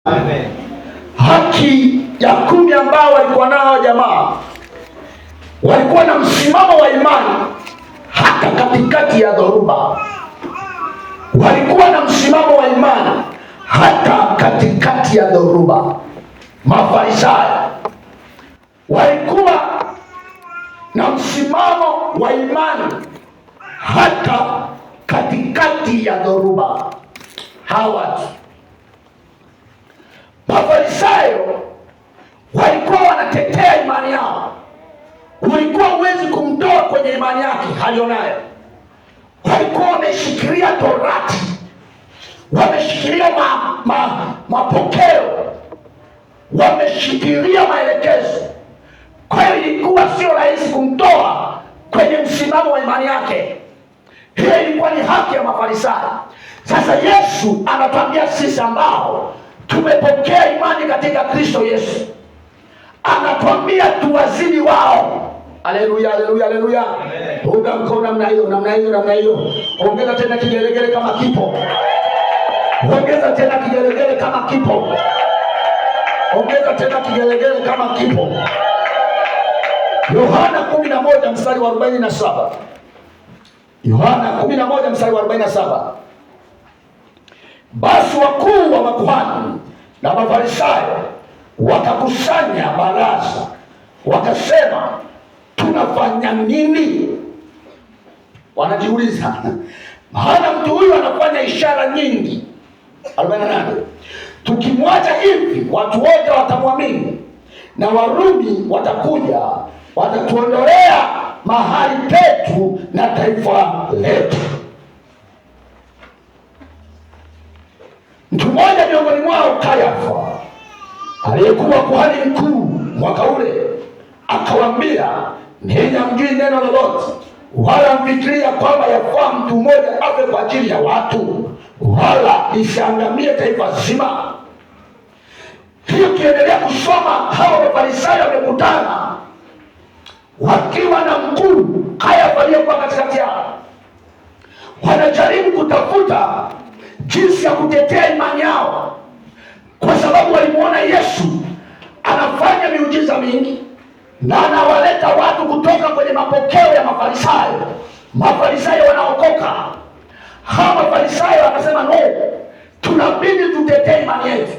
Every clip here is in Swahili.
Amen. Haki ya 10 ambao walikuwa nao jamaa, walikuwa na msimamo wa imani hata katikati ya dhoruba. Walikuwa na msimamo wa imani hata katikati ya dhoruba. Mafarisayo walikuwa na msimamo wa imani hata katikati ya dhoruba. Hawa Mafarisayo walikuwa wanatetea imani yao. Ulikuwa huwezi kumtoa kwenye imani yake alionayo. Walikuwa wameshikilia Torati, wameshikilia mapokeo, wameshikilia maelekezo. Kwa hiyo ilikuwa sio rahisi kumtoa kwenye msimamo wa imani yake. Hiyo ilikuwa ni haki ya Mafarisayo. Sasa Yesu anatuambia sisi ambao tumepokea imani katika Kristo Yesu, anatuambia tuwazidi wao. Haleluya, haleluya, haleluya. Unga mkono namna hiyo, namna hiyo, namna hiyo. Ongeza tena kigelegele kama kipo. Ongeza tena kigelegele kama kipo. Ongeza tena kigelegele kama kipo. Yohana 11 mstari wa 47. Yohana 11 mstari wa 47. Basi wakuu wa makuhani na Mafarisayo wakakusanya baraza, wakasema, tunafanya nini? Wanajiuliza, maana mtu huyu anafanya ishara nyingi. 48. Tukimwacha hivi watu wote watamwamini, na Warumi watakuja watatuondolea mahali petu na taifa letu. Mtu mmoja miongoni mwao, Kayafa, aliyekuwa kuhani mkuu mwaka ule, akawaambia, ninyi hamjui neno lolote, wala mfikiria kwamba yafaa mtu mmoja afe kwa ajili ya watu, wala lisiangamie taifa zima. Hiyo kiendelea kusoma, hao Mafarisayo wamekutana wakiwa na mkuu Kayafa aliyekuwa katikati yao, wanajaribu kutafuta jinsi ya kutetea imani yao, kwa sababu walimuona Yesu anafanya miujiza mingi na anawaleta watu kutoka kwenye mapokeo ya Mafarisayo. Mafarisayo wanaokoka. Hawa Mafarisayo wakasema, no, tunabidi tutetee imani yetu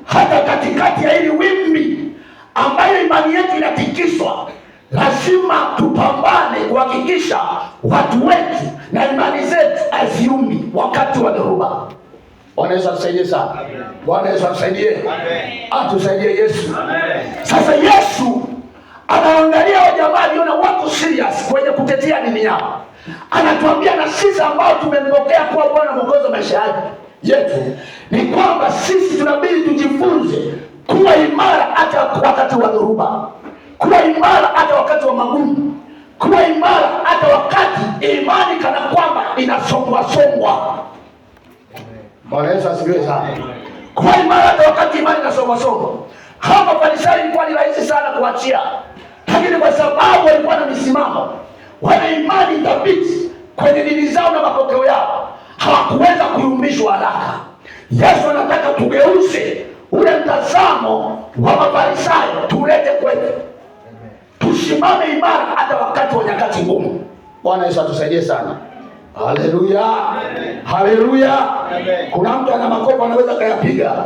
hata katikati ya hili wimbi ambayo imani yetu inatikiswa. Lazima tupambane kuhakikisha watu wetu na imani zetu haziumi wakati wa dhoruba. Bwana Yesu atusaidie sana. Bwana Yesu atusaidie. Atusaidie Yesu. Sasa Yesu anaangalia wale jamaa aliona wako serious kwenye kutetea dini yao. Anatuambia na sisi ambao tumempokea kuwa Bwana Mwokozi wa maisha yetu, ni kwamba sisi tunabidi tujifunze kuwa imara hata wakati wa dhoruba, kuwa imara hata wakati wa magumu, kuwa imara hata wakati imani kana kwamba inasongwa. Bwana Yesu asifiwe sana. Kuwa imara hata wakati imani inasongwa. Hawa Mafarisayo ilikuwa ni rahisi sana kuachia, lakini kwa sababu walikuwa na misimamo, wana imani thabiti kwenye dini zao na mapokeo yao, hawakuweza kuyumbishwa haraka. Yesu anataka tugeuze ule mtazamo wa Mafarisayo, tulete kwetu, tusimame imara hata wakati wa nyakati ngumu. Bwana Yesu atusaidie sana. Haleluya, haleluya. Kuna mtu ana makofi anaweza kayapiga.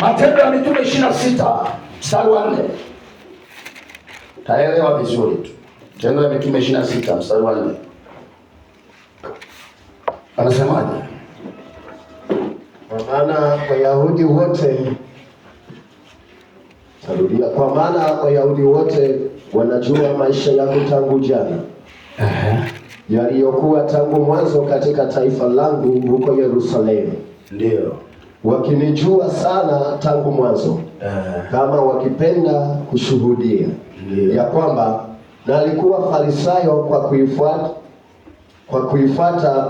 Matendo ya Mitume 26 mstari wa 4. Taelewa vizuri tu. Matendo ya Mitume 26 mstari wa 4. Anasemaje? Kwa maana Wayahudi wote wanajua maisha yako tangu jana, yaliyokuwa tangu mwanzo katika taifa langu huko Yerusalemu. Ndio. Wakinijua sana tangu mwanzo, kama wakipenda kushuhudia ya kwamba nalikuwa Farisayo kwa kuifuata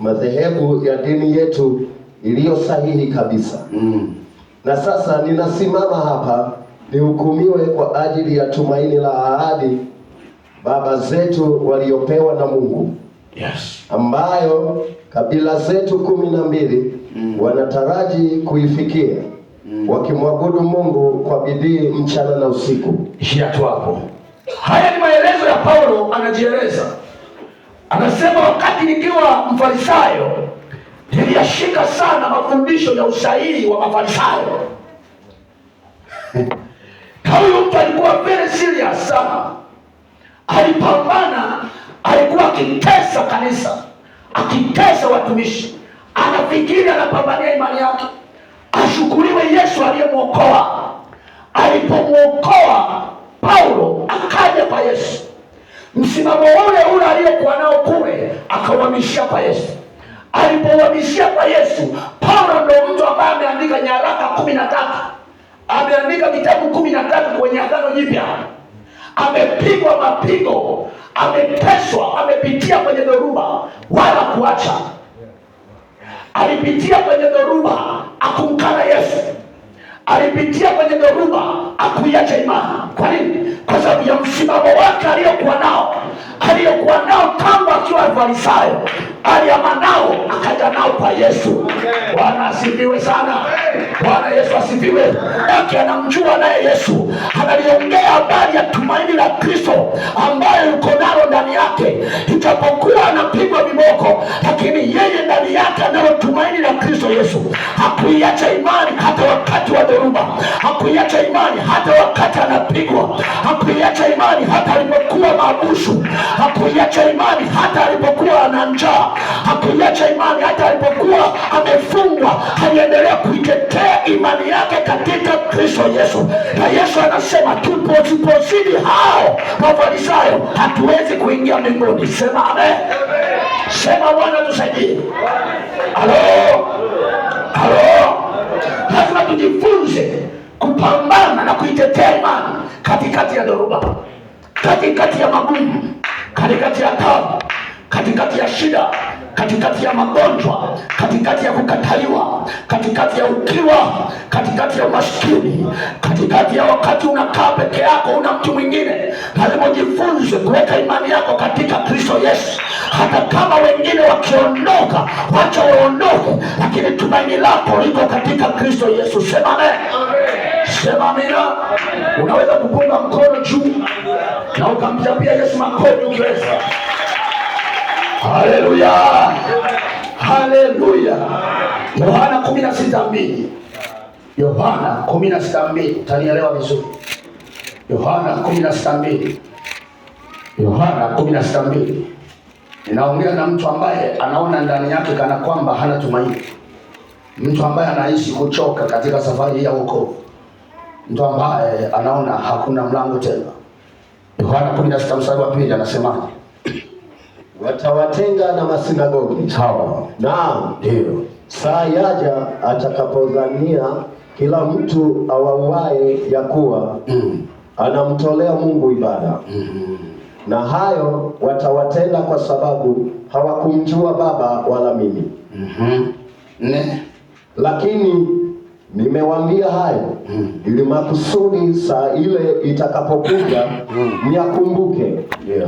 madhehebu ya dini yetu iliyo sahihi kabisa. Na sasa ninasimama hapa nihukumiwe kwa ajili ya tumaini la ahadi baba zetu waliopewa na Mungu, Yes. ambayo kabila zetu 12 wanataraji kuifikia, wakimwabudu Mungu kwa bidii mchana na usiku. Ishia tu hapo. Haya ni maelezo ya Paulo, anajieleza. Anasema wakati nikiwa Mfarisayo niliyashika sana mafundisho ya usahihi wa Mafarisayo. Na huyu mtu alikuwa very serious sana. Alipambana, alikuwa akitesa kanisa, akitesa watumishi. Anafikiri anapambania imani yake. Ashukuriwe Yesu aliyemwokoa. Alipomwokoa Paulo akaja kwa Yesu. Msimamo ule ule aliyokuwa nao kule akauhamishia kwa Yesu. Alipouhamishia kwa Yesu, Paulo ndio mtu ambaye ameandika nyaraka 13. Ameandika vitabu 13 kwenye Agano Jipya. Amepigwa mapigo, ameteswa, amepitia kwenye dhoruba wala kuacha. Alipitia kwenye dhoruba akumkana Yesu. Alipitia kwenye dhoruba akuiacha imani. Kwa nini? Kwa sababu ya msimamo wake aliyokuwa nao tangu akiwa Farisayo. Aliama nao akaja nao kwa Yesu. Bwana asifiwe sana. Bwana Yesu asifiwe. Yake anamjua naye Yesu, analiongea habari ya tumaini la Kristo ambayo yuko nalo ndani yake. Ijapokuwa anapigwa viboko, lakini yeye ndani yake analo tumaini la Kristo Yesu. Hakuiacha imani hata wakati wa dhoruba, hakuiacha imani hata wakati anapigwa, hakuiacha imani hata alipokuwa maabushu, hakuiacha imani hata alipokuwa ana njaa, hakuiacha imani hata alipokuwa amefungwa. Aliendelea kuitetea imani yake katika Kristo Yesu. Na Yesu anasema tusipozidi hao Mafarisayo hatuwezi kuingia mbinguni. Sema amen. Sema Bwana tusaidie. Halo. Lazima tujifunze kupambana na kuitetea imani katikati ya dhoruba, katikati ya magumu, katikati ya taabu, katikati ya shida, katikati ya magonjwa, katikati ya kukataliwa, katikati ya ukiwa, katikati ya umaskini, katikati ya wakati unakaa peke yako una mtu mwingine. Lazima ujifunze kuweka imani yako katika Kristo Yesu. Hata kama wengine wakiondoka, wacha waondoke, lakini tumaini lako liko katika Kristo Yesu. Sema amen. Sema amina. Unaweza kupunga mkono juu na ukamjapia Yesu makofi ukiweza. Haleluya. Haleluya. Yohana 16:2. Yohana 16:2. Utanielewa vizuri. Yohana 16:2. Yohana 16:2. Ninaongea na mtu ambaye anaona ndani yake kana kwamba hana tumaini. Mtu ambaye anaishi kuchoka katika safari ya wokovu. Mtu ambaye anaona hakuna mlango tena. Yohana 16:2 anasemaje? Watawatenga na masinagogi. Sawa. Naam, ndio. Saa yaja atakapodhania kila mtu awauaye ya kuwa anamtolea Mungu ibada. Na hayo watawatenda kwa sababu hawakumjua Baba wala mimi. Lakini nimewaambia hayo ili makusudi saa ile itakapokuja niyakumbuke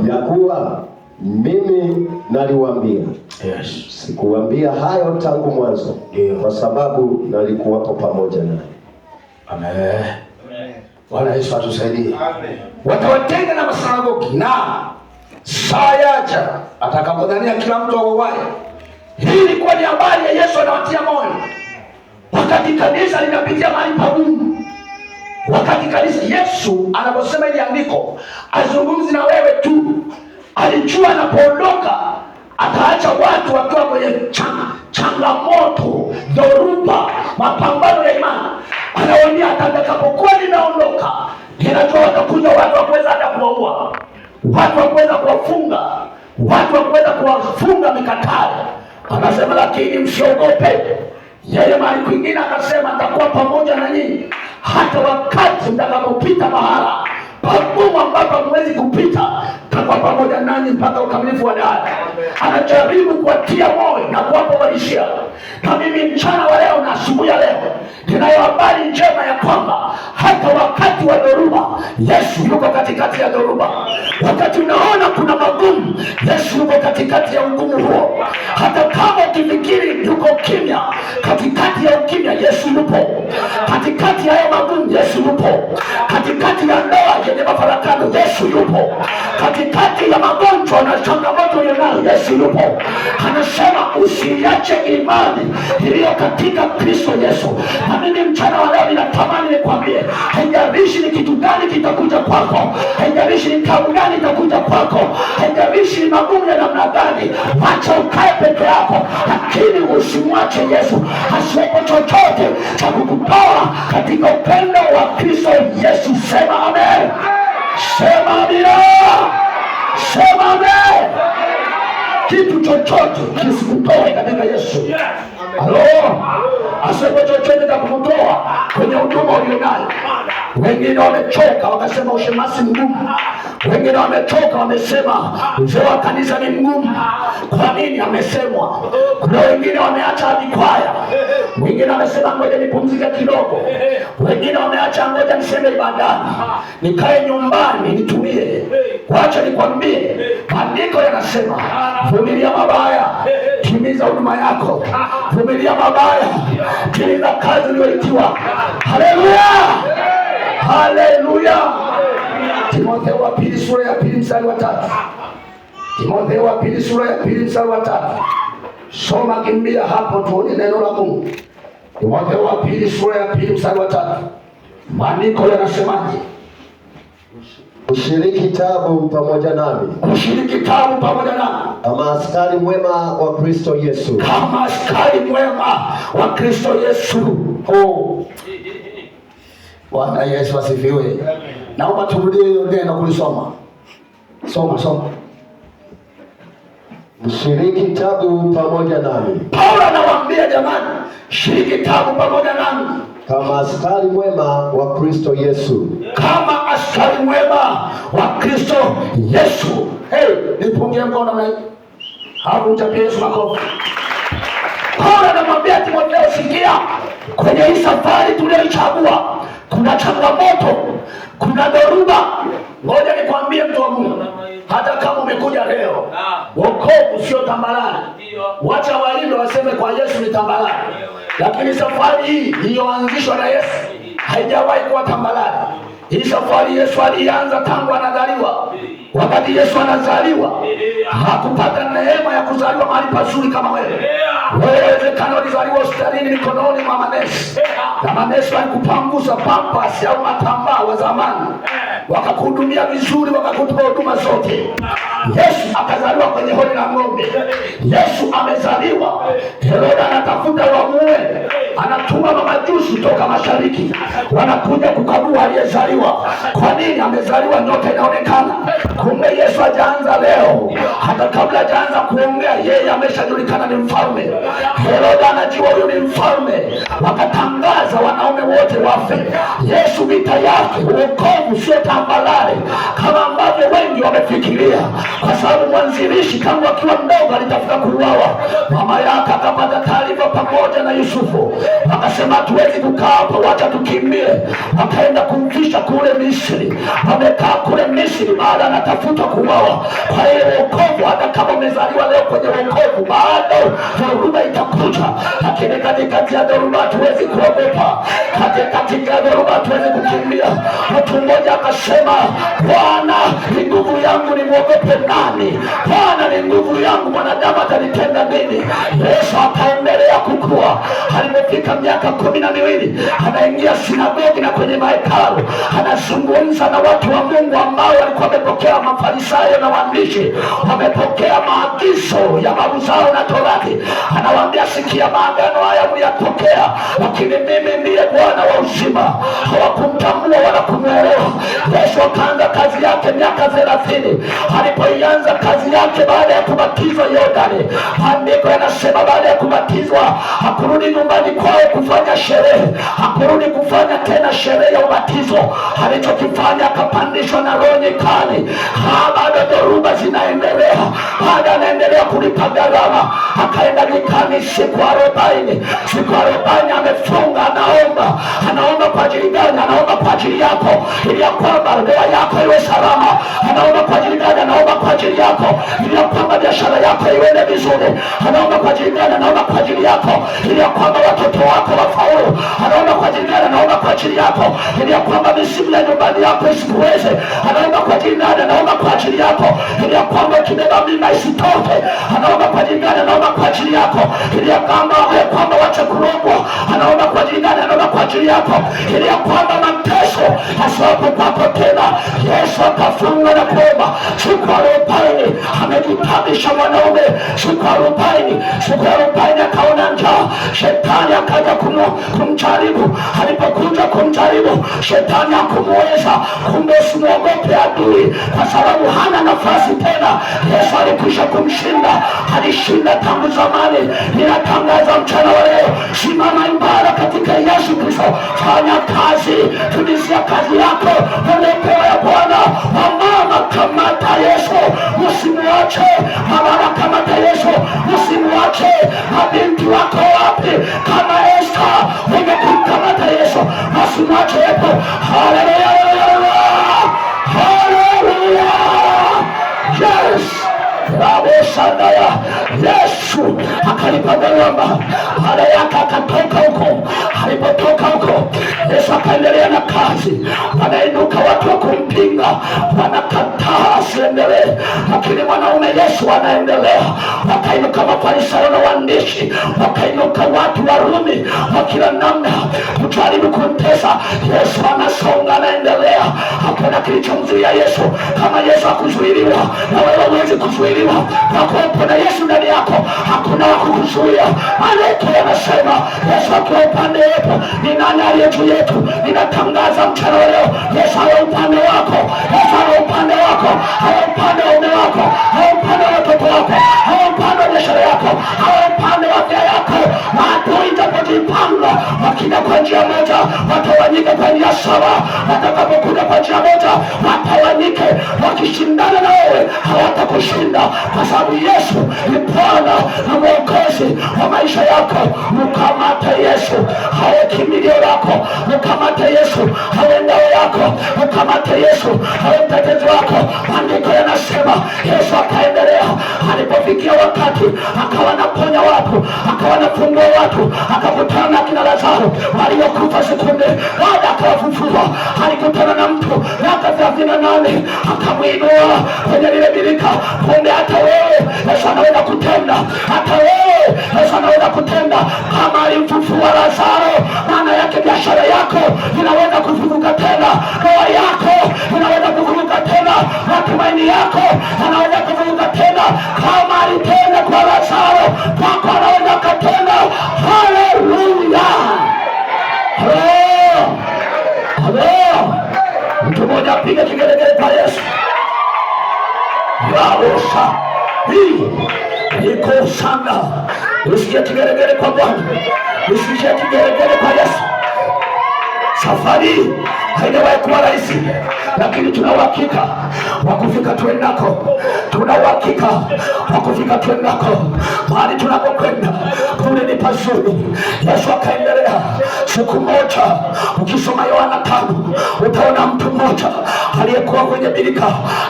ya kuwa mimi naliwaambia. Yes. Sikuwaambia hayo tangu mwanzo, kwa sababu nalikuwapo pamoja naye. Amen. Bwana Yesu atusaidie. Amen. Watawatenga na masinagogi, na saa yaja atakapodhania kila mtu auawe. Hii ilikuwa ni habari ya Yesu anawatia moyo. Wakati kanisa linapitia mahali pagumu, wakati kanisa, Yesu anaposema ili andiko, azungumzi na wewe tu. Alijua anapoondoka ataacha watu wakiwa kwenye changamoto, dhoruba, mapambano ya imani. Anawaambia atakapokuwa ninaondoka, ninajua watakuja watu wa kuweza hata kuwaua, watu wa kuweza kuwafunga, watu wa kuweza kuwafunga mikatale. Anasema lakini msiogope. Yeye mahali kwingine akasema nitakuwa pamoja na nyinyi hata wakati mtakapopita mahala pagumu ambapo hamwezi kupita, nitakuwa pamoja nanyi mpaka ukamilifu wa dahari. Anajaribu kuwatia moyo na kuwapumzisha. Na mimi mchana wa leo na asubuhi ya leo ninayo habari njema ya kwamba hata wakati wakati wa dhoruba, Yesu yuko katikati ya dhoruba. Wakati unaona kuna magumu, Yesu yuko katikati ya ugumu huo. Hata kama ukifikiri yuko kimya, katikati ya ukimya Yesu yupo. Katikati ya hayo magumu Yesu yupo. Katikati ya ndoa yenye mafarakano Yesu yupo. Katikati ya magonjwa na changamoto yanayo Yesu yupo. Anasema usiache imani iliyo katika Kristo Yesu. Na mimi mchana wa leo ninatamani nikwambie, haijalishi ni kitu gani kitakuja kwako, haijalishi ni tabu gani itakuja kwako, haijalishi ni magumu ya namna gani, wacha ukae peke yako, lakini usimwache Yesu. Asiwepo chochote cha kukutoa katika upendo wa Kristo Yesu. Sema amen. Sema amina. Sema amen. Kitu chochote kisikutoe katika Yesu. Halo, asiwepo chochote cha kukutoa kwenye huduma ulionayo. Wengine wamechoka wakasema ushemasi mgumu. Wengine wamechoka wamesema uzee wa kanisa ni mgumu. Kwa nini amesemwa? Kuna wengine wameacha hadi kwaya. Wengine wamesema ngoja nipumzike kidogo. Wengine wameacha ngoja niseme ibadani, nikae nyumbani nitulie. Wacha nikwambie, maandiko yanasema vumilia mabaya, timiza huduma yako. Vumilia mabaya, timiza kazi uliyoitiwa. Haleluya, haleluya. Timotheo wa pili sura ya pili mstari wa 3. Timotheo wa pili sura ya pili mstari wa 3. Soma, kimbia hapo tuone neno la Mungu. Timotheo wa pili sura ya pili mstari wa 3. Maandiko yanasemaje? Ushiriki tabu pamoja nami. Ushiriki tabu pamoja nami. Kama askari mwema wa Kristo Yesu. Kama askari mwema wa Kristo Yesu. Oh. Bwana Yesu asifiwe. Naomba turudie hiyo neno kulisoma. Soma. Mshiriki tabu pamoja nami. Paulo anawaambia jamani, shiriki tabu pamoja nami. Kama askari mwema wa Kristo Yesu. Kama askari mwema wa Kristo Yesu. Hey, nipungie mkono namna hii. Hapo mchapie Yesu makofi. Paulo anamwambia Timotheo, sikia, kwenye hii safari tuliyoichagua kuna changamoto, kuna dhoruba. Ngoja nikwambie mtu wa Mungu, hata kama umekuja leo, wokovu sio tambalale. Wacha waimbe waseme kwa Yesu ni tambalale. Lakini safari hii iliyoanzishwa na Yesu haijawahi kuwa tambalale. Hii safari Yesu alianza tangu anazaliwa. Wakati Yesu anazaliwa hakupata neema ya kuzaliwa mahali pazuri kama wewe. Wezekano ulizaliwa hospitalini mikononi mwa manesi, na manesi walikupangusa pampasi au matambaa wa zamani, wakakuhudumia vizuri, wakakupa huduma zote. Yesu akazaliwa kwenye hori la ng'ombe. Yesu amezaliwa, Herode anatafuta wamue, anatuma mamajusi toka mashariki, wanakuja kukagua aliyezaliwa. Kwa nini amezaliwa? Nyota inaonekana. Kumbe Yesu hajaanza leo, hata kabla hajaanza kuongea yeye ameshajulikana ni mfalme. Herode anajua huyu ni mfalme, wakatangaza wanaume wote wafe. Yesu vita yake, wokovu sio tambalale kama ambavyo wengi wamefikiria, kwa sababu mwanzilishi tangu akiwa mdogo alitafuta kuuawa. Mama yake akapata taarifa pamoja na Yusufu, akasema hatuwezi kukaa hapa, wacha tukimbie. Wakaenda kumfisha kule Misri, wamekaa kule Misri, baada anatafuta kuuawa. Kwa hiyo wokovu, hata kama umezaliwa leo kwenye wokovu, bado dhoruba itakuja. Lakini katikati ya dhoruba hatuwezi kuogopa, katikati ya dhoruba hatuwezi kukimbia. Mtu mmoja akasema, Bwana ni nguvu yangu, ni mwogope nani? Bwana ni nguvu yangu, mwanadamu atanitenda nini? Yesu akaendelea kukua. Alipofika miaka 12 anaingia sinagogi na kwenye mahekalu, anazungumza na watu wa Mungu ambao walikuwa wamepokea, Mafarisayo na waandishi wamepokea maagizo ya babu zao na Torati. Anawaambia, sikia, maagano haya mliyapokea, lakini mimi ndiye Bwana wa uzima. Hawakumtambua wala kumwelewa. Yesu akaanza kazi yake miaka 30. Alipoianza kazi yake baada ya kubatizwa Yordani, maandiko yanasema baada ya kubatizwa hakurudi nyumbani kwao kufanya kufanya sherehe, hakurudi kufanya tena sherehe ya ubatizo. Alichokifanya akapandishwa na Roho nyikani. Bado dhoruba zinaendelea, bado anaendelea kulipa gharama. Akaenda nyikani siku 40. Siku 40 amefunga, anaomba kwa ajili gani? Anaomba kwa ajili yako, ili ya kwamba ndoa yako iwe salama. Anaomba kwa ajili gani? Anaomba kwa ajili yako, ili ya kwamba biashara yako iende vizuri. Anaomba kwa ajili gani? Anaomba kwa ajili yako, ili ya kwamba watoto wako wafaulu. Anaomba kwa ajili gani? Anaomba kwa ajili yako, ili ya kwamba misimu ya nyumbani yako isikuweze. Anaomba kwa ajili gani? Anaomba kwa ajili yako, ili ya kwamba ukibeba mimba isitoke. Anaomba kwa ajili gani? Anaomba kwa ajili yako, ili ya kwamba wache kurogwa. Anaomba kwa ajili gani? Anaomba kwa ajili yako, ili ya kwamba mateso asiwepo kwako tena. Yesu akafunga na kuomba siku 40. Amejitabisha mwanaume siku 40. Siku 40 akaona njaa. Shetani akaja kumjaribu. Alipokuja kumjaribu, shetani hakumuweza. Kumbe usimwogope adui, kwa sababu hana nafasi tena. Yesu alikwisha kumshinda, alishinda tangu zamani. Ninatangaza mchana wa leo, simama imara katika Yesu Kristo. Fanya kazi, tulizia kazi yako umepewa ya Bwana. Wamama, kamata Yesu, usimwache. Mababa, kamata Yesu, usimwache. Mabinti wako wapi? Kama Esta ungekamata Yesu, usimwache yepo. Haleluya, haleluya, yes. Rabosandaya. Yesu akalipa gharama. Baada yake akatoka huko. Alipotoka huko, Yesu akaendelea na kazi. Wanainuka watu wa kumpinga, wanakataa asiendelee, lakini mwanaume Yesu anaendelea. Wakainuka Mafarisayo na waandishi, wakainuka watu Warumi wa kila namna kujaribu kumtesa Yesu. Anasonga, anaendelea. Hakuna kilichomzuia Yesu. Kama Yesu hakuzuiliwa, na wewe huwezi kuzuiliwa. Wakuwepo na Yesu ndani yako, hakuna wa kukuzuia. Maandiko yanasema Yesu akiwa upande wetu, ni nani aliye juu yetu? Ninatangaza mchana wa leo, Yesu awe upande wako. Yesu awe upande wako, awe upande wa mume wako, awe upande wa watoto wako, awe upande wa biashara yako, awe upande wa afya yako. Maadui itapojipanga, wakija kwa njia moja watawanyike kwa njia saba. Watakapokuja kwa njia moja watawanyike. Wakishindana na wewe hawatakushinda, kwa sababu Yesu ni Bwana na Mwokozi wa maisha yako. Mkamate Yesu, hawe kimbilio lako. Mkamate Yesu, hawe ngao yako. Mkamate Yesu, hawe mtetezi wako. Maandiko yanasema Yesu akaendelea. Alipofikia wakati akawa anaponya watu, akawa anafungua watu, akakutana na kina Lazaro waliokufa siku 4, baada akawafufua. Alikutana na mtu miaka 38, akamwinua kwenye lile birika. Kumbe hata wewe Yesu anaweza kutenda, hata wewe Yesu anaweza kutenda. Kama alimfufua Lazaro, maana yake biashara yako inaweza kufufuka tena, ndoa yako inaweza kufufuka tena, matumaini yako yanaweza kufufuka tena. Kama alitenda kwa Lazaro, kwako anaweza kutenda. Haleluya, haleluya. Mtu mmoja apiga kigelegele kwa Yesu. Yaosha hii iko sana. Usikie kigelegele kwa Bwana, usikie kigelegele kwa Yesu. Safari haijawahi kuwa rahisi, lakini tuna uhakika wa kufika tuendako. Tuna uhakika wa kufika tuendako. Mahali tunapokwenda kule ni pazuri. Yesu akaendelea. Siku moja, ukisoma Yohana 5, utaona mtu mmoja aliyekuwa kwenye birika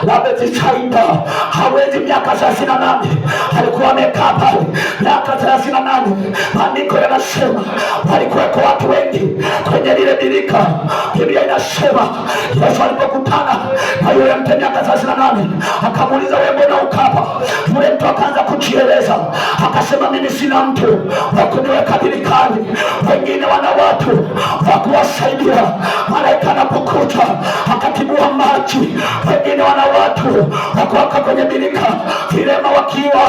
la Betsaida. Hawezi miaka 38, alikuwa amekaa pale miaka 38. Maandiko yanasema walikuweko watu wengi kwenye lile birika. Biblia inasema Yesu alipokutana na yule mtu miaka 38, akamuuliza, wewe mbona ukapa? Yule mtu akaanza kujieleza, akasema, mimi sina mtu wa kuniweka birikani, wengine wana watu wa kuwasaidia. Malaika anapokuja akatibua maji, wengine wana watu wa kuweka kwenye birika. Vilema wakiwa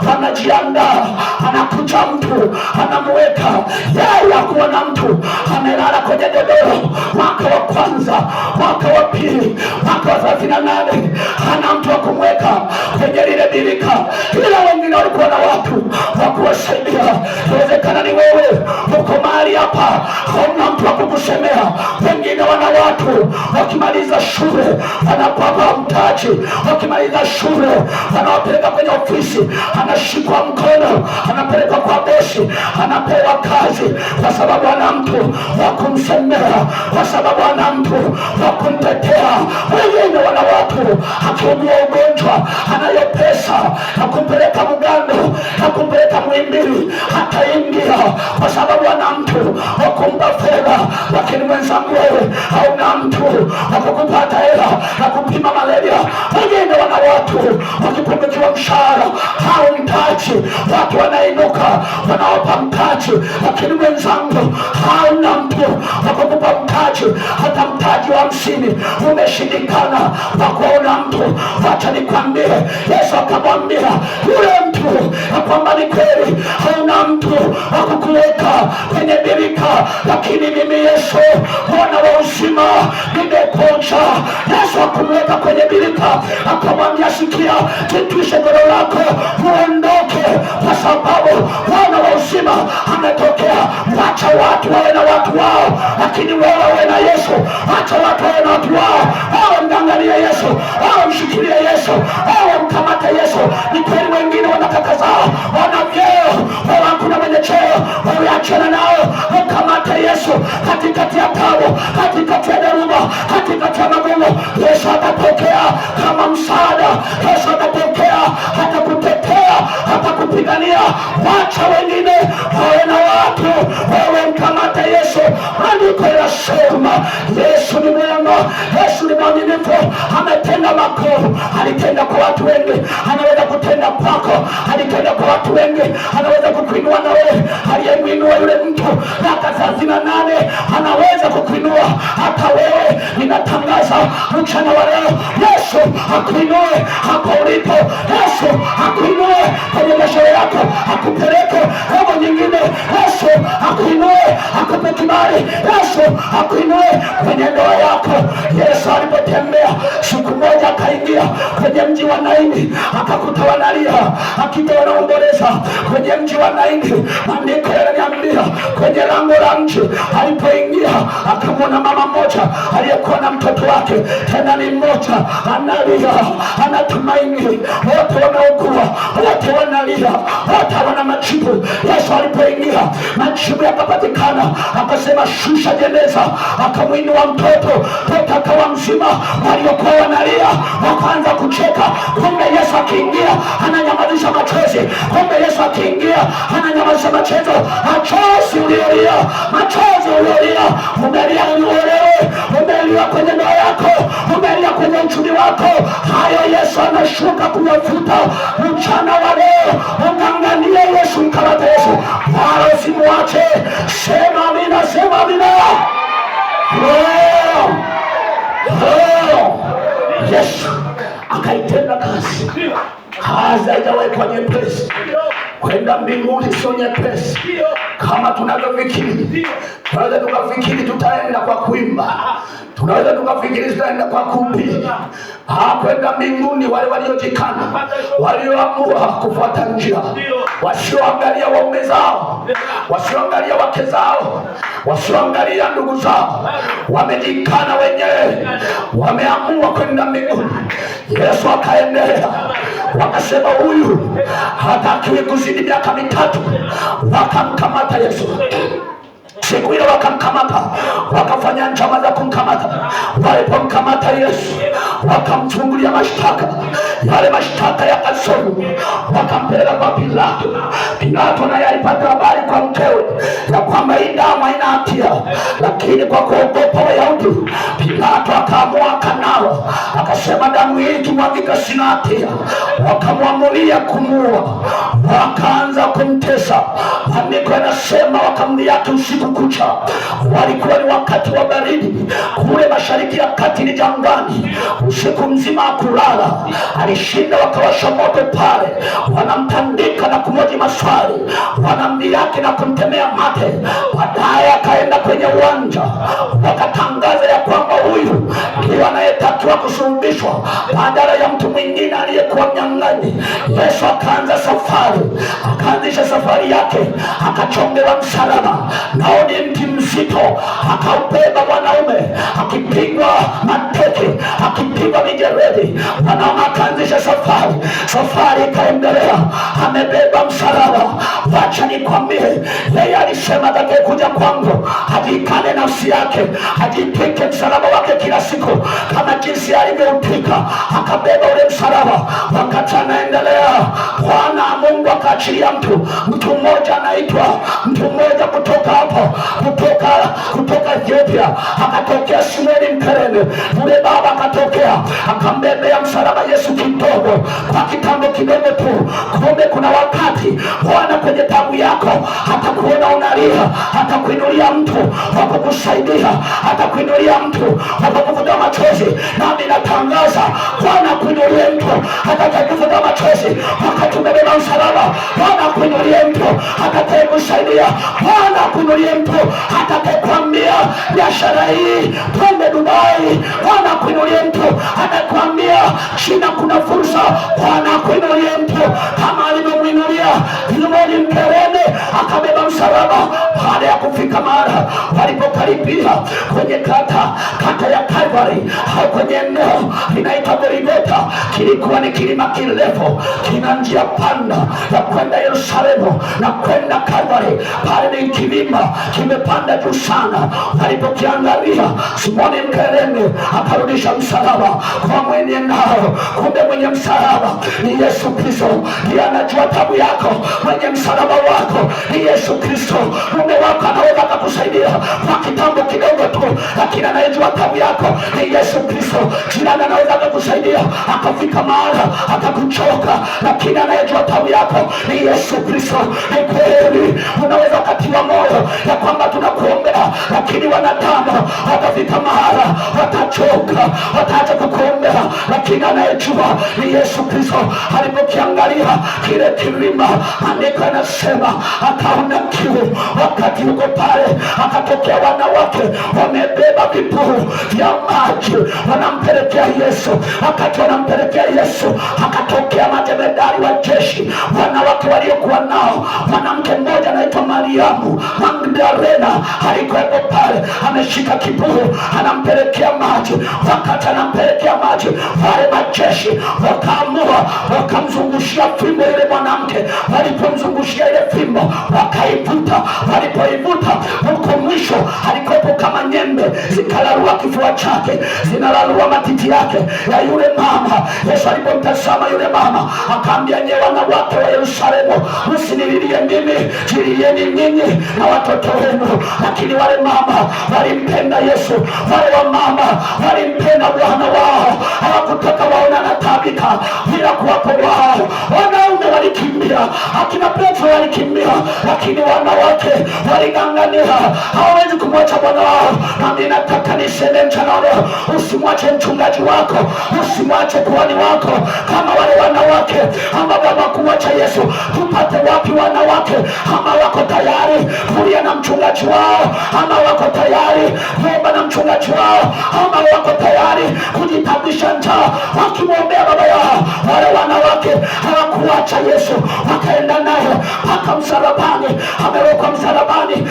wanajiandaa, anakuja mtu anamuweka. Yeye hakuwa na mtu, amelala kwenye godoro. Mwaka wa kwanza, mwaka wa pili, mwaka wa 38, hana mtu wa kumweka kwenye lile birika. Ila wengine walikuwa na watu wa kuwasaidia. Inawezekana ni wewe uko mahali hapa, Wengine wana watu wakimaliza shule wanapata mtaji, wakimaliza shule wanawapeleka kwenye ofisi, anashikwa mkono, anapelekwa kwa bosi, anapewa kazi kwa sababu ana mtu wa kumsemea, kwa sababu ana mtu wa kumtetea. Wengine wana watu akiugua ugonjwa anayo pesa na kumpeleka Mugando na kumpeleka Muhimbili, hataingia kwa sababu ana mtu wa kumpa fedha. Lakini mwenzangu, wewe hauna mtu wa kukupata hela na kupima malaria. Wengine wana watu wakipungukiwa mshahara au mtaji, watu wanainuka wanawapa mtaji, lakini mwenzangu hauna mtu wa kukupa mtaji. Hata mtaji wa 50 umeshindikana kwa kuona mtu. Wacha nikwambie, Yesu akamwambia yule mtu kwamba ni kweli hauna mtu wa kukuweka kwenye birika, lakini mimi Yesu Bwana wa uzima nimekuja. Yesu akamweka kwenye birika, akamwambia sikia, jitwishe godoro lako uondoke, kwa sababu Bwana wa uzima ametokea. Wacha watu wawe na watu wao, lakini wewe wawe na Yesu. Wacha watu wawe na watu wao, wawe mdangalie Yesu, wawe mshikilie Yesu, wawe mkamate Yesu. Ni kweli wengine wanataka zao, wana vyeo, wala hakuna mwenye cheo, wewe achana nao, mkamate Yesu. Katikati ya taabu, katikati ya dhoruba, katikati ya magumu, Yesu atatokea kama msaada. Yesu atatokea, atakutetea, atakupigania. Wacha wengine wawe na watu, wewe mkamate Yesu. Andiko linasema Yesu ni mwema, Yesu ni mwaminifu, ametenda makuu. Alitenda kwa watu wengi, anaweza kutenda kwako. Alitenda kwa watu wengi, anaweza kukuinua na wewe. Aliyemwinua yule mtu miaka 38 anaweza kukuinua hata wewe. Ninatangaza mchana wa leo, Yesu akuinue hapo ulipo. Yesu akuinue kwenye biashara yako, akupeleke level nyingine. Yesu akuinue, akupe kibali. Yesu akuinue kwenye ndoa yako. Yesu alipotembea siku moja, akaingia kwenye mji wa Naini, akakuta wanalia, akita wanaomboleza kwenye mji wa Naini. Maandiko yananiambia kwenye lango la mji alipoingia, akamwona mama mmoja aliyekuwa na mtoto wake, tena ni mmoja, analia, anatumaini. Wote wameugua, wote wanalia, wote wana majibu. Yesu alipoingia, majibu yakapatikana. Akasema shusha jeneza, akamwinua mtoto, mtoto akawa mzima. Waliokuwa wanalia wakaanza kucheka. Kumbe Yesu akiingia ananyamazisha machozi. Kumbe Yesu akiingia ananyamazisha machozi. Machozi uliolia, machozi uliolia, umelia uolewe, umelia kwenye ndoa yako, umelia kwenye uchumi wako, hayo Yesu anashuka kuyafuta mchana wa leo. Unganganie Yesu, mkamate Yesu, wala usimwache. Sema amina, sema amina. Yesu akaitenda kazi. Kazi haijawahi kuwa nyepesi. Kwenda mbinguni sio nyepesi kama tunavyofikiri. Tunaweza tukafikiri tutaenda kwa kuimba, tunaweza tukafikiri tutaenda kwa kuhubiri. Kwenda mbinguni wale waliojikana, walioamua kufuata njia, wasioangalia waume zao, wasioangalia wake zao, wasioangalia ndugu zao, wamejikana wenyewe, wameamua kwenda mbinguni. Yesu akaendelea, wakasema huyu hatakiwi kuzidi miaka 3. Wakamkamata Yesu. Siku ile wakamkamata, wakafanya njama za kumkamata. Walipomkamata Yesu, wakamfungulia mashtaka. Yale mashtaka yakasomwa, wakampeleka kwa Pilato. Pilato naye alipata habari kwa mkewe ya kwamba hii damu haina hatia, lakini kwa kuogopa Wayahudi, Pilato akaamua kanawa, akasema damu hii ikimwagika sina hatia. Wakamwamulia kumuua, wakaanza kumtesa. Maandiko yanasema wakamdhihaki usiku kucha. Walikuwa ni wakati wa baridi kule Mashariki ya Kati, ni jangwani. Usiku mzima hakulala, alishinda. Wakawasha moto pale, wanamtandika na kumhoji maswali, wanamdhihaki na kumtemea mate. Baadaye akaenda kwenye uwanja, wakatangaza ya kwamba huyu ndio anayetakiwa kusulubishwa badala ya mtu mwingine aliyekuwa mnyang'anyi. Yesu akaanza safari, akaanzisha safari yake, akachongewa msalaba, nao ni mti mzito, akaubeba mwanaume, akipigwa mateke, akipigwa mijeledi. Mwanaume akaanzisha safari, safari ikaendelea, amebeba msalaba. Wacha nikwambie, yeye alisema atakayekuja kwangu ajikane nafsi yake, ajitwike msalaba wake kila siku kama jinsi alivyoutwika, akabeba ule msalaba. Wakati anaendelea, Bwana Mungu akaachilia mtu mmoja anaitwa, mtu mmoja kutoka hapo, kutoka Ethiopia, akatokea Simoni Mkirene. Yule baba akatokea, akambebea msalaba Yesu kidogo, kwa kitambo kidogo tu. Kumbe kuna wakati Bwana kwenye tabu yako hatakuona unalia, hatakuinulia mtu wa kukusaidia, hatakuinulia mtu wa kukufuta machozi. Nami natangaza, Bwana kuinulie mtu atakayefuta machozi wakati umebeba msalaba. Bwana kuinulie mtu atakayekusaidia. Bwana kuinulie mtu atakayekwambia biashara hii twende Dubai. Bwana kuinulie mtu atakwambia China kuna fursa. Bwana kuinulie mtu kama alivyomwinulia Simoni Mkirene, akabeba msalaba. Baada ya kufika mara walipokaribia kwenye kata ya Calvary, au kwenye eneo linaitwa Golgotha, kilikuwa ni kilima kirefu, kina njia panda ya kwenda Yerusalemu na kwenda Calvary. Pale ni kilima kimepanda juu sana. Walipokiangalia, Simoni Mkirene akarudisha msalaba kwa mwenye nao. Kumbe mwenye msalaba ni Yesu Kristo, ndiye anajua tabu yako. Mwenye msalaba wako ni Yesu Kristo. Mume wako anaweza kukusaidia kwa kitambo kidogo tu, lakini anayejua tabu yako ni Yesu Kristo. Jirani anaweza kukusaidia akafika mahali akakuchoka, lakini anayejua tabu yako ni Yesu Kristo. Ni kweli unaweza katiwa moyo ya kwamba tunakuombea, lakini wanadamu watafika mahali watachoka, wataacha kukuombea, lakini anayejua ni Yesu Kristo. Alipokiangalia kile kilima, andiko anasema akaona kiu. Wakati yuko pale, akatokea wanawake wamebeba vibuyu vya maji, wanampelekea Yesu. Wakati wanampelekea Yesu, akatokea majemadari wa jeshi, wanawake waliokuwa nao. Mwanamke mmoja anaitwa Mariamu Magdalena alikuwepo pale, ameshika kibuyu anampelekea maji. Wakati anampelekea maji, wale majeshi wakaamua, wakamzungushia fimbo ile mwanamke. Walipomzungushia ile fimbo, wakaivuta. Walipoivuta, huko mwisho alikuwepo kama nyembe, zikalalua kifua chake, zinalalua matiti yake ya yule mama. Yesu alipomtazama yule mama, akaambia, nye wanawake wa Yerusalemu, msinililie mimi, jilieni nyinyi na watoto wenu. Lakini wale mama walimpenda Yesu, wale wa mama walimpenda Bwana wao, hawakutaka waona anatabika bila kuwapo wao. Wanaume walikimbia, akina Petro walikimbia, lakini wanawake waling'ang'ania, hawawezi kumwacha Bwana wao. Nami nataka niseme mchana leo, usimwache mchungaji wako, usimwache kuhani wako kama wale wanawake ambao hawakumwacha Yesu. Tupate wapi wanawake ama wako tayari kulia na mchungaji wao, ama wako tayari kuomba na mchungaji wao, ama wako tayari kujitabisha njaa wakimwombea baba yao. Wale wanawake hawakuacha Yesu, wakaenda naye mpaka msalabani. Amewekwa msalabani,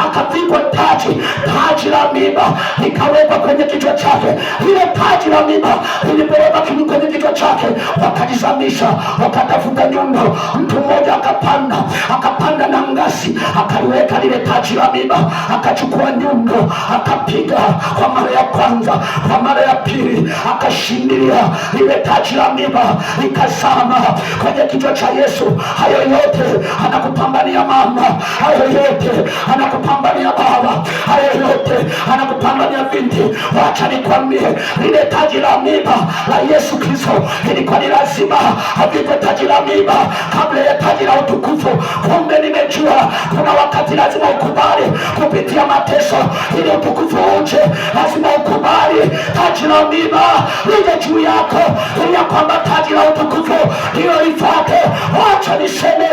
akapigwa taji la miiba likawekwa kwenye kichwa chake. Ile taji la miiba lilipowekwa kwenye kichwa chake, wakajizamisha, wakatafuta nyundo. Mtu mmoja akapanda na ngasi, akaliweka lile taji la miiba, akachukua nyundo, akapiga kwa mara ya kwanza, kwa mara ya pili, akashindilia lile taji la miiba likazama kwenye kichwa cha Yesu. Hayo yote anakupambania mama, hayo yote anakupambania baba, hayo yote anakupambania binti. Wacha nikwambie, lile taji la miiba la Yesu Kristo ilikuwa ni lazima avikwe taji la miiba kabla ya taji la utukufu. Kumbe nimejua kuna wakati lazima ukubali kupitia mateso ili utukufu uje. Lazima ukubali taji la miiba lije juu yako, ili ya kwamba taji la utukufu hilo lifuate. Wacha niseme,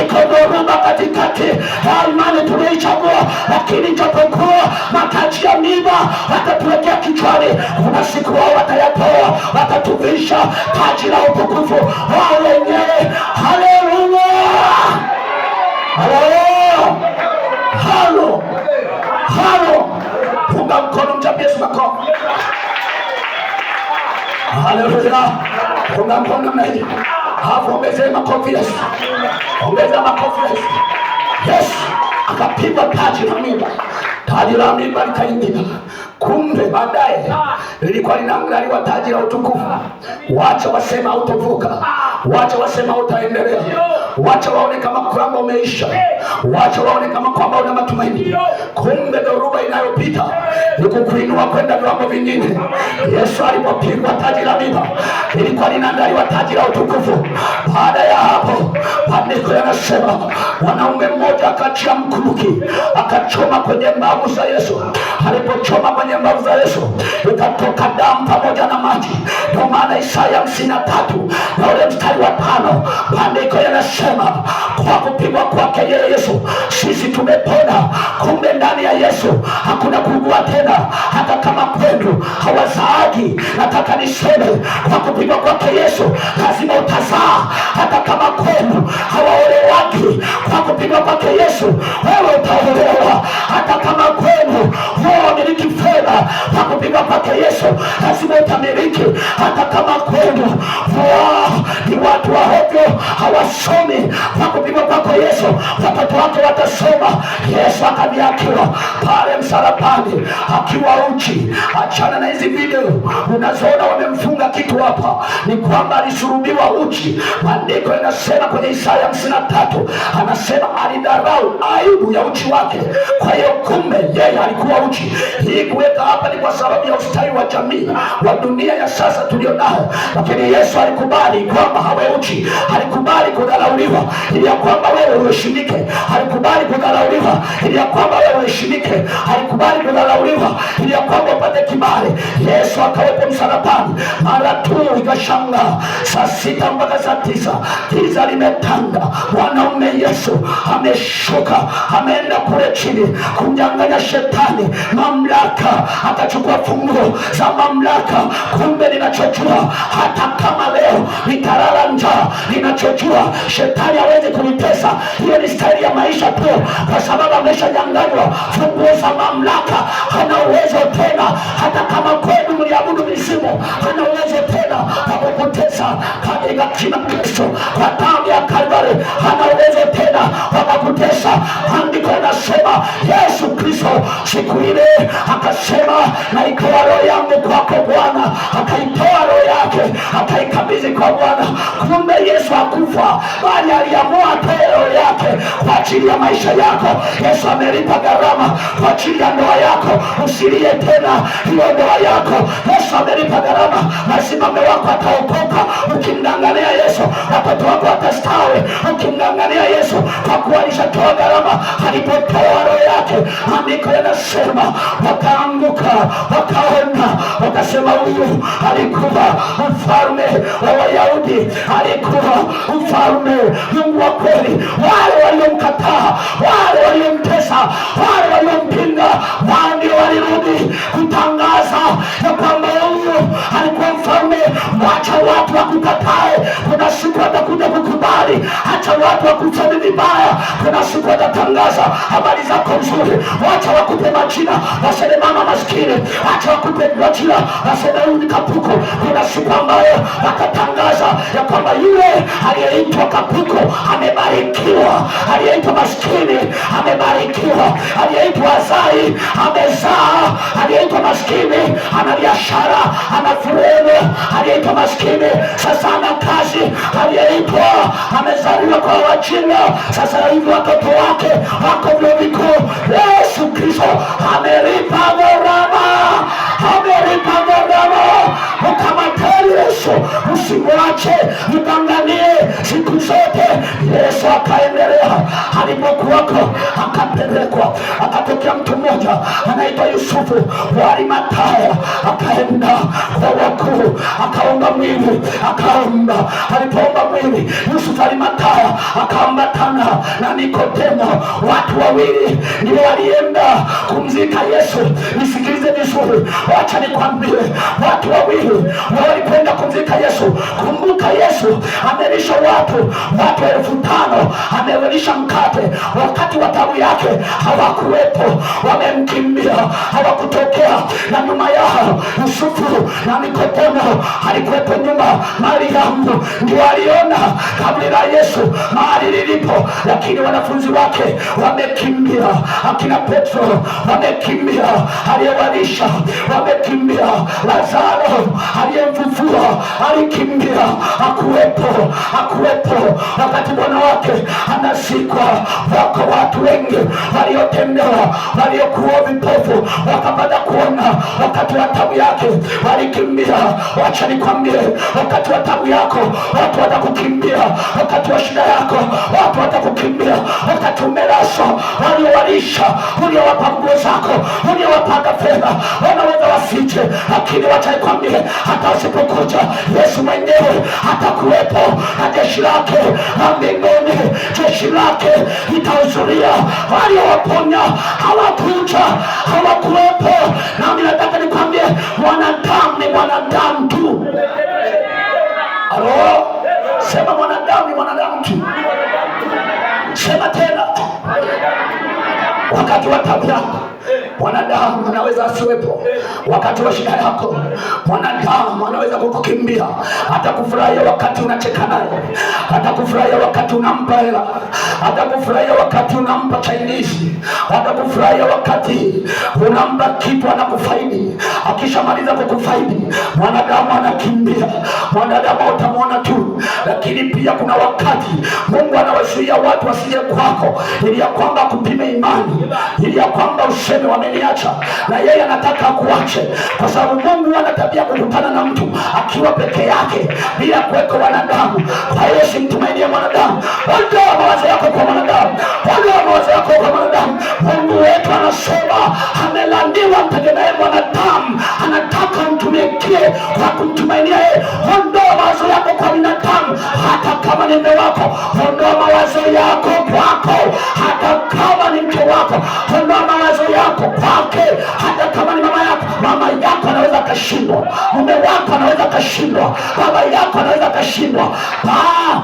iko dhoruba katikati ya imani tuliichagua, lakini japokuwa mataji ya miiba watatuwekea kichwani, taji la utukufu wao wenyewe. Haleluya, halo, halo. Punga mkono, mchapie Yesu makofi. Haleluya, punga mkono namna hii, hapo ongezea makofi Yesu, ongeza makofi Yesu. Yesu akapigwa taji la miiba, taji la miiba likaingia. Kumbe baadaye lilikuwa linaangaliwa taji la utukufu. Wacha wasema utavuka, wacha wasema utaendelea, wacha waone kama kwamba umeisha, wacha waone kama kwamba una matumaini. Kumbe dhoruba inayopita ni kukuinua kwenda viwango vingine. Yesu alipopigwa taji la miiba, lilikuwa linaangaliwa taji la utukufu. Baada ya hapo, maandiko yanasema mwanaume mmoja akachia mkuki, akachoma kwenye mbavu za Yesu. Alipochoma kwenye mbavu za Yesu, ikatoka damu pamoja na maji. Ndio maana Isaya 53 na ule mstari wa 5, maandiko yanasema kwa kupigwa kwake yeye Yesu sisi tumepona. Kumbe ndani ya Yesu hakuna kuugua tena, hata kama kwenu hawazaagi. Nataka niseme kwa kupigwa kwake Yesu lazima utazaa, hata kama kwenu hawaolewagi. Kwa kupigwa kwake Yesu wewe utaolewa, hata kama kwenu wamiliki fedha. Kwa kupigwa kwake Yesu lazima utamiliki, hata kama kwenu ni watu wa hovyo hawasomi. Kwa kupigwa kwake Yesu watoto wake watasoma. Yesu akaniakiwa pale msalabani akiwa uchi. Achana na hizi video unazoona wamemfunga kitu hapa, ni kwamba alisulubiwa uchi. Maandiko yanasema kwenye Isaya 53, anasema alidharau aibu ya uchi wake. Kwa hiyo kumbe yeye alikuwa uchi. Hii kuweka hapa ni kwa sababu ya ustawi wa jamii wa dunia ya sasa tulionayo, lakini Yesu alikubali kwamba hawe uchi. Alikubali kudharauliwa ili ya kwamba wewe uheshimike. Alikubali kudharauliwa ili ya kwamba wewe uheshimike. Alikubali kudharauliwa ili ya kwamba upate kibali. Yesu akawepo msalabani, mara tu ikashanga saa 6 mpaka saa 9 giza limetanda. Mwanaume Yesu ameshuka, ameenda kule chini kumnyang'anya shetani mamlaka, akachukua funguo za mamlaka. Kumbe ninachojua hata kama leo nitalala njaa, ninachojua shetani hawezi kunitesa. Hiyo ni staili ya maisha tu, kwa sababu ameshanyang'anywa funguo za mamlaka. Hana uwezo tena, hata kama kwenu mliabudu mizimu, hana uwezo tena wa kukutesa katika jina la Kristo. Kwa damu ya Kalvari hana uwezo tena wa kukutesa. Andiko linasema Yesu Kristo siku ile akasema, naitoa roho yangu kwako Bwana. Akaitoa roho yake akaikabidhi kwa Bwana. Kumbe Yesu hakufa, bali aliamua atoe roho yake kwa ajili ya maisha yako. Yesu amelipa gharama kwa ajili ya ndoa yako. Usilie tena hiyo ndoa yako. Yesu amelipa gharama. Lazima mume wako ataokoka ukimng'ang'ania Yesu. Watoto wako watastawi ukimng'ang'ania Yesu, kwa kuwa alishatoa gharama alipotoa roho yake. Andiko yanasema wakaanguka, wakaona, wakasema huyu alikuwa mfalme wa Wayahudi, alikuwa mfalme, Mungu wa kweli. Wale waliomkataa, wale waliomtesa, wale waliompinga, wao ndio walirudi kutangaza ya kwamba huyu alikuwa mfalme. Wacha watu wakukatae, kuna siku watakuja kukubali. Acha watu wakuseme vibaya, kuna siku watatangaza habari zako nzuri. Wacha wakupe majina, waseme mama maskini. Acha wakupe majina, waseme huyu ni Kapuko. Kuna siku ambayo watatangaza ya kwamba yule aliyeitwa Kapuko amebarikiwa, aliyeitwa maskini amebarikiwa, aliyeitwa Azai amezaa, aliyeitwa maskini ana biashara, ana fureno, aliyeitwa maskini sasa ana kazi, aliyeitwa amezaliwa kwa wajinga sasa hivi watoto wake wako vyuo vikuu. Yesu Kristo amelipa gharama, amelipa gharama. Mkamateni Yesu, usimwache, mng'ang'anie siku zote. Yesu akaendelea, alipokuwako akapelekwa. Akatokea mtu mmoja anaitwa Yusufu wa Arimathaya, akaenda kwa wakuu, akaomba mwili, akaomba. Alipoomba mwili, Yusufu Arimathaya akaambatana na Nikodemo. Watu wawili ndio walienda kumzika Yesu. Nisikilize vizuri, wacha nikwambie, watu wawili walikwenda kumzika kumzika Yesu. Kumbuka Yesu amelisha watu 5,000, amelisha mkate. Wakati wa tabu yake hawakuwepo, wamemkimbia, hawakutokea. Na nyuma yao Yusufu na Nikodemo alikuwepo nyuma. Mariamu ndio aliona kabla la Yesu mahali lilipo, lakini wanafunzi wake wamekimbia. Akina Petro wamekimbia, aliyewalisha wamekimbia. Lazaro aliyemfufua alikimbia, hakuwepo wakati Bwana wake anasikwa. Wako watu wengi waliotendewa, waliokuwa vipofu wakapata kuona. Wakati wa tabu yake walikimbia. Wacha nikwambie, wakati wa tabu yako watu watakukimbia. Wakati wa shida yako watu watakukimbia. Wakati umelazwa, waliowalisha, uliowapa nguo zako, uliowapanga fedha, wanaweza wasije, lakini wacha nikwambie, hata usipokuja Yesu mwenyewe atakuwepo na jeshi lake mbinguni. Jeshi lake litahudhuria. Waliowaponya hawakuja, hawakuwepo. Na mimi nataka nikwambie, mwanadamu ni mwanadamu tu. Halo, sema mwanadamu ni mwanadamu tu. Sema tena, wakati wa tabu yako mwanadamu anaweza asiwepo. Wakati wa shida yako mwanadamu anaweza kukukimbia. Atakufurahia wakati unacheka naye, atakufurahia wakati unampa hela, atakufurahia wakati unampa Chinese, atakufurahia wakati unampa kitu anakufaidi. Akishamaliza kukufaidi, mwanadamu anakimbia. Mwanadamu utamwona tu, lakini pia kuna wakati Mungu anawazuia watu wasije kwako, ili ya kwamba kupime imani, ili ya kwamba useme wameniacha, na yeye anataka kuache, kwa sababu Mungu ana tabia kukutana na mtu akiwa peke yake bila kuweka wanadamu. Kwa hiyo simtumainie mwanadamu. Ondoa mawazo yako kwa mwanadamu, ondoa mawazo yako kwa mwanadamu. Mungu wetu anasema amelandiwa mtegemee mwanadamu. Anataka mtumikie kwa kumtumainia yeye. Ondoa mawazo yako kwa binadamu, hata kama ni mume wako. Ondoa mawazo yako kwako, hata kama ni mke wako. Ondoa mawazo yako kwake, hata kama ni mama yako. Mama yako anaweza akashindwa, mume wako anaweza akashindwa, baba yako anaweza akashindwa,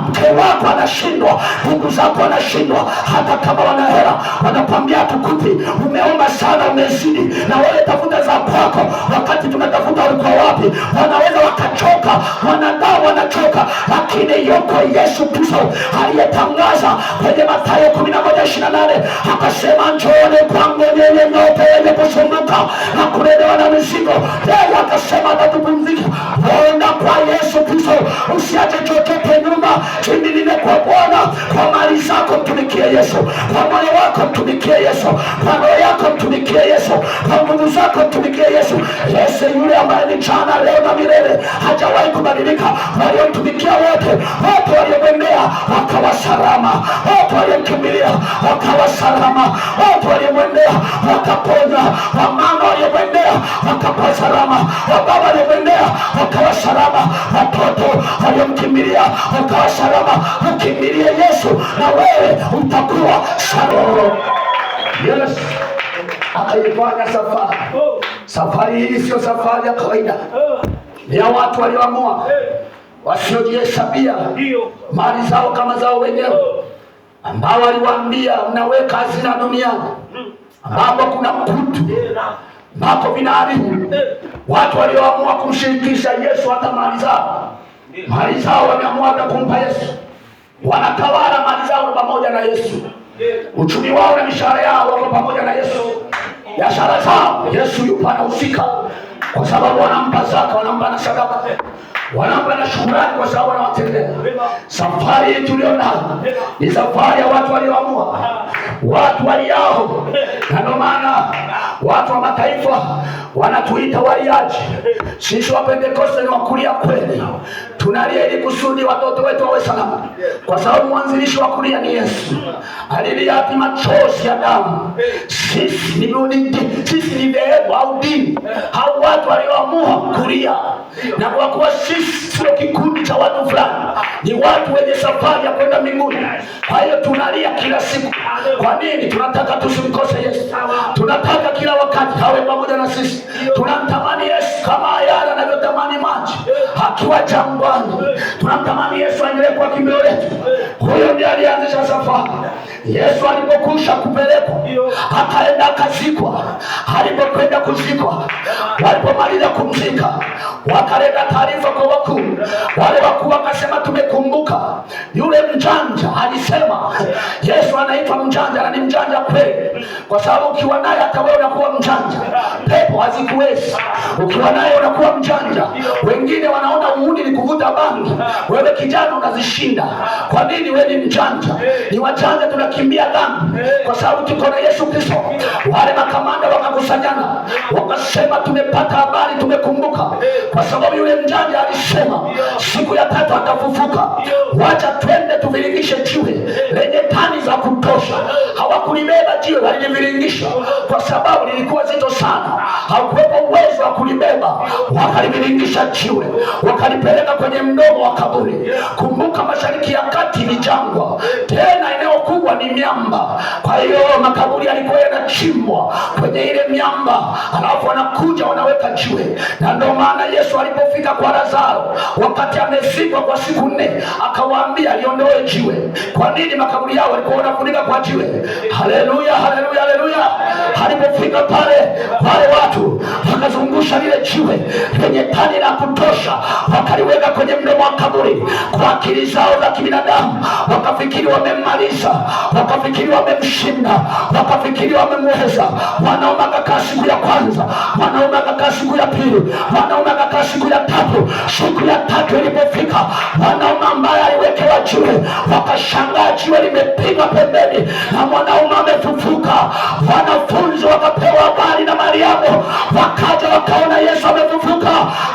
mke wako anashindwa, ndugu zako wanashindwa. Hata kama wana hela, wanakwambia hatukupi, umeomba sana, umezidi, na wewe tafuta za kwako. Wakati tunatafuta ulikuwa wapi? Wanaweza wakachoka, wanadamu wanachoka, lakini yuko Yesu Kristo aliyetangaza kwenye Mathayo 11:28 akasema, njooni kwangu ninyi nyote wenye kusumbuka na kulemewa na mizigo, yeye akasema atatupumzisha. Nenda kwa Yesu Kristo, usiache chochote nyuma. Kimbilie kwa Bwana. Kwa mali zako mtumikie Yesu, kwa moyo wako mtumikie Yesu, kwa roho yako mtumikie Yesu, kwa nguvu zako mtumikie Yesu. Yesu yule ambaye ni jana, leo na milele, hajawahi kubadilika. Waliomtumikia wote waliomwendea wakawa salama, wote waliomkimbilia wakawa salama, wote waliomwendea wakapona. Wamama waliomwendea wakawa salama, wababa waliomwendea wakawa salama, watoto waliomkimbilia wakawa salama. Mkimbilie Yesu na wewe utakuwa salama. Yes, akaifanya safari. Safari hii sio safari ya kawaida, ni ya watu walioamua, wasiojihesabia mali zao kama zao wenyewe, ambao waliwaambia mnaweka hazina duniani ambapo kuna kutu, ambapo vinaharibu. Watu walioamua kumshirikisha Yesu hata mali zao wameamua hata kumpa Yesu. Wanatawala mali zao pamoja na Yesu, uchumi wao na mishahara yao wako pamoja na Yesu, biashara zao Yesu yupo anahusika, kwa sababu wanampa zaka, wanampa na sadaka, wanampa na shukrani, kwa sababu wanawatendea. Safari hii tulionayo ni safari ya watu walioamua, watu waliao, na ndio maana watu wa mataifa wanatuita waliaji. Sisi wa Pentekoste ni wakulia kweli, tunalia ili kusudi watoto wetu wawe salama, kwa sababu mwanzilishi wa kulia ni Yesu. Alilia hadi machozi ya damu. Sisi ni dhehebu au dini au watu walioamua kulia, na kwa kuwa sisi sio kikundi cha watu fulani, ni watu wenye safari ya kwenda mbinguni. Kwa hiyo tunalia kila siku kwa Kwa nini? Tunataka tusimkose Yesu. Tunataka kila wakati hawe pamoja na sisi. Tunamtamani Yesu kama Ayala anavyotamani maji akiwa jangwani. Tunamtamani Yesu aendelee kwa kimbilio letu. Huyo ndiye alianzisha safari. Yesu alipokusha kupelekwa akaenda akazikwa. Alipokwenda kuzikwa, walipomaliza kumzika, wakaleta taarifa kwa wakuu. Wale wakuu wakasema, tumekumbuka yule mjanja alisema Yesu anaitwa mjanja, na ni mjanja kweli, kwa sababu ukiwa naye hata wewe unakuwa mjanja. Pepo hazikuwezi. Ukiwa naye unakuwa mjanja. Wengine wanaona uhuni ni kuvuta bangi, wewe kijana unazishinda. Kwa nini? Wewe ni mjanja. Ni wajanja tunakimbia dhambi kwa sababu tuko na Yesu Kristo. Wale makamanda wakakusanyana wakasema, tumepata habari, tumekumbuka, kwa sababu yule mjanja alisema siku ya tatu atafufuka. Wacha twende tuviringishe jiwe lenye tani za kutosha. Hawakulibeba jiwe, waliliviringisha kwa sababu lilikuwa zito sana, hakuwepo uwezo wa kulibeba. Wakaliviringisha jiwe, wakalipeleka kwenye mdomo wa kaburi. Kumbuka, Mashariki ya Kati ni jangwa, tena eneo kubwa ni miamba. Kwa hiyo makaburi yalikuwa yanachimbwa kwenye ile miamba, alafu wanakuja wanaweka jiwe. Na ndio maana Yesu alipofika kwa Lazaro wakati amezikwa kwa siku 4, akawaambia liondoe jiwe. Kwa nini? Makaburi yao walikuwa wanafunika kwa jiwe. Haleluya, haleluya, haleluya. Alipofika pale, wale watu wakazungusha lile jiwe lenye tani la kutosha, wakaliweka kwenye mdomo wa kaburi. Kwa akili zao za kibinadamu wakafikiri wamemmaliza, wakafikiri wamemshinda, wakafikiri wamemweza. Mwanaume akakaa siku ya kwanza, mwanaume akakaa siku ya pili, mwanaume akakaa siku ya tatu. Siku ya tatu ilipofika, mwanaume ambaye aliwekewa jiwe, wakashangaa jiwe limepigwa pembeni na mwanaume amefufuka. Wanafunzi wakapewa habari na Mariamu, wakaja wakaona Yesu amefufuka.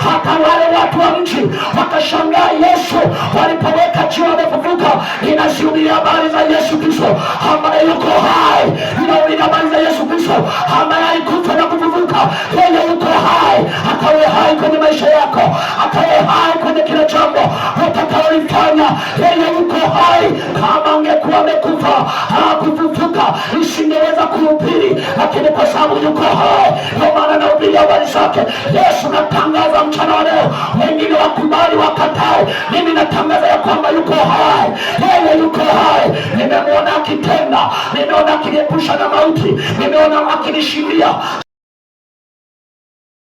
Hata wale watu wa mji wakashangaa Yesu walipoweka jiwe amefufuka. Inasimulia habari za Yesu Kristo ambaye yuko hai. Inaulia habari za Yesu Kristo ambaye alikufa na kufufuka. Yeye yuko hai, akawe hai kwenye maisha yako, akawe hai kwenye kila jambo utakalolifanya. Yeye yuko hai. Kama angekuwa amekufa hakufufuka, isingeweza kuhubiri, lakini kwa sababu yuko hai, ndio maana nahubiri habari zake. Yesu, natangaza mchana wa leo, wengine wakubali wakatae, mimi natangaza ya kwamba yuko hai. Yeye yuko hai. Nimemwona akitenda, nimeona akiniepusha na mauti, nimeona akinishindia.